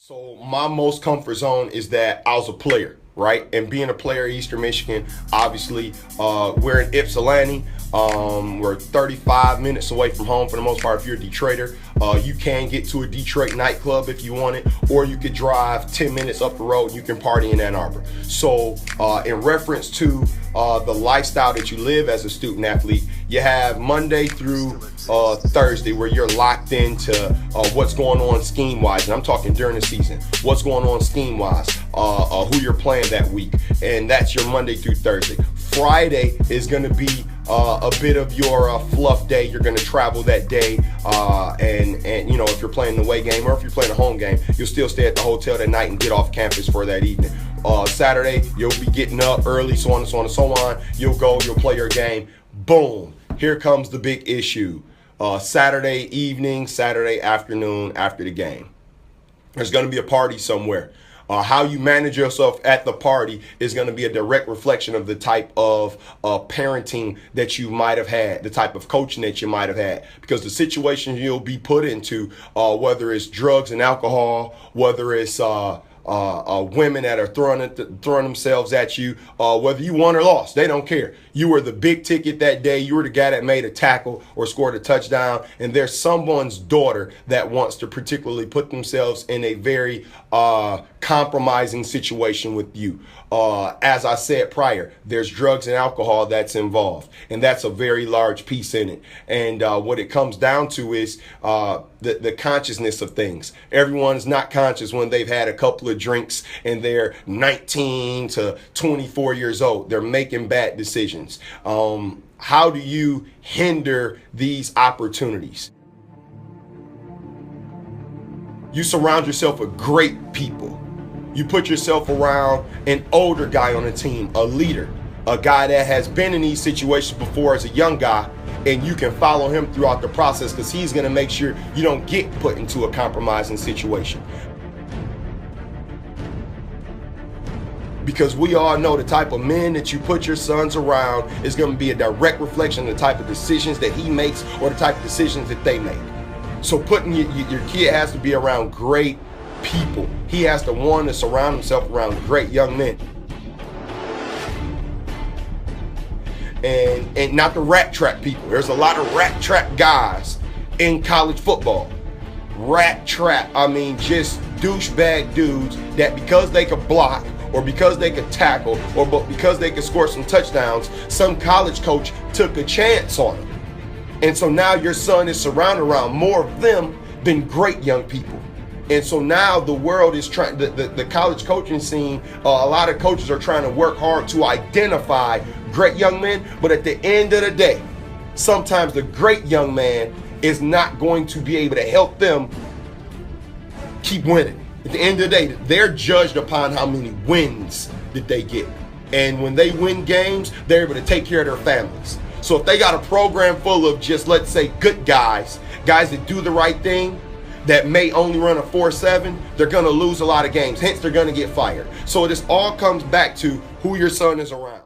So my most comfort zone is that I was a player, right? And being a player at Eastern Michigan, obviously, we're in Ypsilanti. We're 35 minutes away from home for the most part. If you're a Detroiter, you can get to a Detroit nightclub if you want it, or you could drive 10 minutes up the road and you can party in Ann Arbor. So in reference to the lifestyle that you live as a student athlete, you have Monday through Thursday where you're locked into what's going on scheme-wise, and I'm talking during the season. What's going on scheme-wise, who you're playing that week, and that's your Monday through Thursday. Friday is going to be a bit of your fluff day. You're going to travel that day, and you know, if you're playing the away game or if you're playing a home game, you'll still stay at the hotel that night and get off campus for that evening. Saturday, you'll be getting up early, so on and so on and so on. You'll go, you'll play your game. Boom. Here comes the big issue. Saturday evening, Saturday afternoon after the game. There's going to be a party somewhere. How you manage yourself at the party is going to be a direct reflection of the type of parenting that you might have had, the type of coaching that you might have had. Because the situation you'll be put into, whether it's drugs and alcohol, whether it's women that are throwing themselves at you, whether you won or lost, they don't care. You were the big ticket that day. You were the guy that made a tackle or scored a touchdown, and there's someone's daughter that wants to particularly put themselves in a very compromising situation with you. As I said prior, there's drugs and alcohol that's involved, and that's a very large piece in it. And what it comes down to is the consciousness of things. Everyone's not conscious when they've had a couple of drinks and they're 19 to 24 years old. They're making bad decisions. How do you hinder these opportunities? You surround yourself with great people. You put yourself around an older guy on the team, a leader, a guy that has been in these situations before as a young guy, and you can follow him throughout the process because he's going to make sure you don't get put into a compromising situation. Because we all know the type of men that you put your sons around is going to be a direct reflection of the type of decisions that he makes or the type of decisions that they make. So putting your kid has to be around great people. He has to want to surround himself around great young men. And not the rat trap people. There's a lot of rat trap guys in college football. Rat trap, I mean just douchebag dudes that because they could block or because they could tackle or because they could score some touchdowns, some college coach took a chance on them. And so now your son is surrounded around more of them than great young people. And so now the world is trying, the college coaching scene, a lot of coaches are trying to work hard to identify great young men. But at the end of the day, sometimes the great young man is not going to be able to help them keep winning. At the end of the day, they're judged upon how many wins that they get. And when they win games, they're able to take care of their families. So if they got a program full of just, let's say, good guys that do the right thing, that may only run a 4.7, they're going to lose a lot of games. Hence, they're going to get fired. So this all comes back to who your son is around.